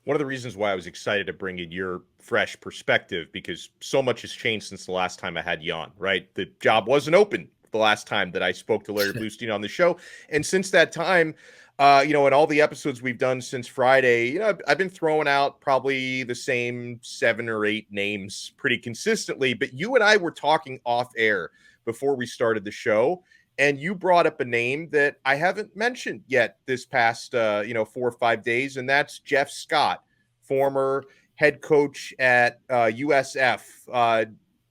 one of the reasons why I was excited to bring in your fresh perspective, because so much has changed since the last time I had you on, right? The job wasn't open the last time that I spoke to Larry Blustein on the show. And since that time, in all the episodes we've done since Friday, I've been throwing out probably the same 7 or 8 names pretty consistently. But you and I were talking off air before we started the show, and you brought up a name that I haven't mentioned yet this past, 4 or 5 days, and that's Jeff Scott, former head coach at USF.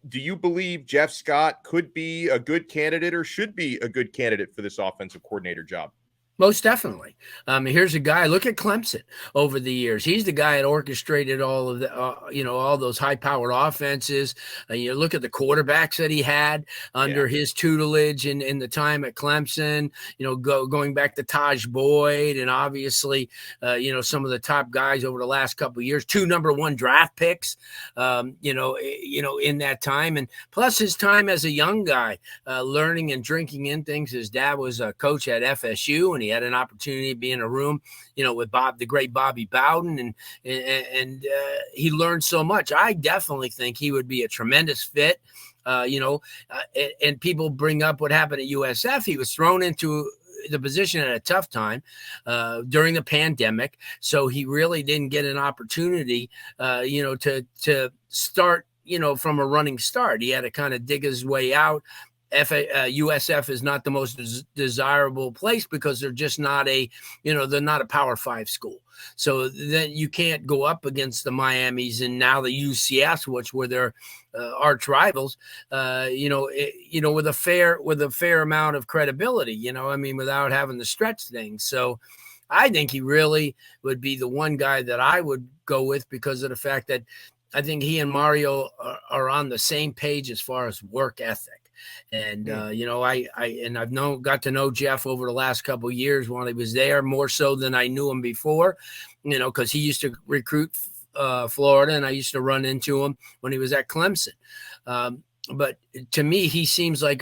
Do you believe Jeff Scott could be a good candidate or should be a good candidate for this offensive coordinator job? Most definitely. Here's a guy. Look at Clemson over the years. He's the guy that orchestrated all of the, all those high-powered offenses. You look at the quarterbacks that he had under his tutelage in the time at Clemson. Going back to Taj Boyd, and obviously, some of the top guys over the last couple of years. 2 number 1 draft picks. In that time, and plus his time as a young guy, learning and drinking in things. His dad was a coach at FSU, and he had an opportunity to be in a room, with the great Bobby Bowden, and he learned so much. I definitely think he would be a tremendous fit. And people bring up what happened at USF. He was thrown into the position at a tough time during the pandemic, so he really didn't get an opportunity, to start, from a running start. He had to kind of dig his way out. USF is not the most desirable place because they're just not they're not a Power 5 school. So then you can't go up against the Miamis and now the UCFs, which were their arch rivals, with a fair amount of credibility, without having to stretch things. So I think he really would be the one guy that I would go with because of the fact that I think he and Mario are on the same page as far as work ethic. And, I've got to know Jeff over the last couple of years while he was there, more so than I knew him before, because he used to recruit Florida, and I used to run into him when he was at Clemson. But to me, he seems like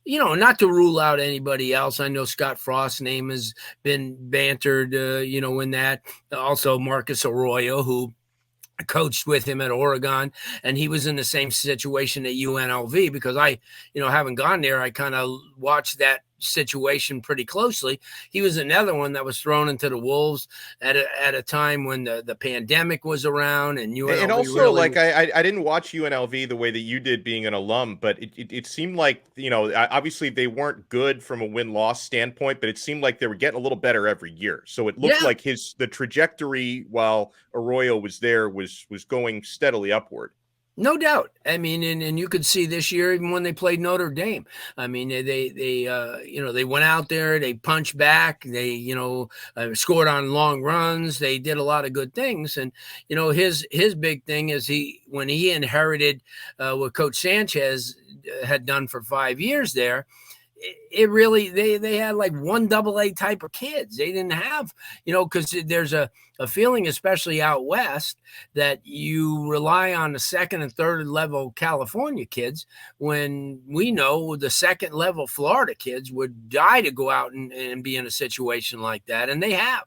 not to rule out anybody else. I know Scott Frost's name has been bantered, in that. Also Marcus Arroyo, who coached with him at Oregon, and he was in the same situation at UNLV because I, haven't gone there. I kind of watched that situation pretty closely. He was another one that was thrown into the wolves at a time when the pandemic was around, and UNLV. And also, I didn't watch UNLV the way that you did, being an alum, but it seemed like, obviously they weren't good from a win-loss standpoint, but it seemed like they were getting a little better every year. So it looked like the trajectory while Arroyo was there was going steadily upward. No doubt. I mean, and you could see this year, even when they played Notre Dame, I mean, they went out there, they punched back, they, scored on long runs. They did a lot of good things. And, his big thing is when he inherited what Coach Sanchez had done for 5 years there, it really, they had like 1 AA type of kids. They didn't have, because there's a feeling, especially out west, that you rely on the 2nd and 3rd level California kids, when we know the 2nd level Florida kids would die to go out and be in a situation like that. And they have.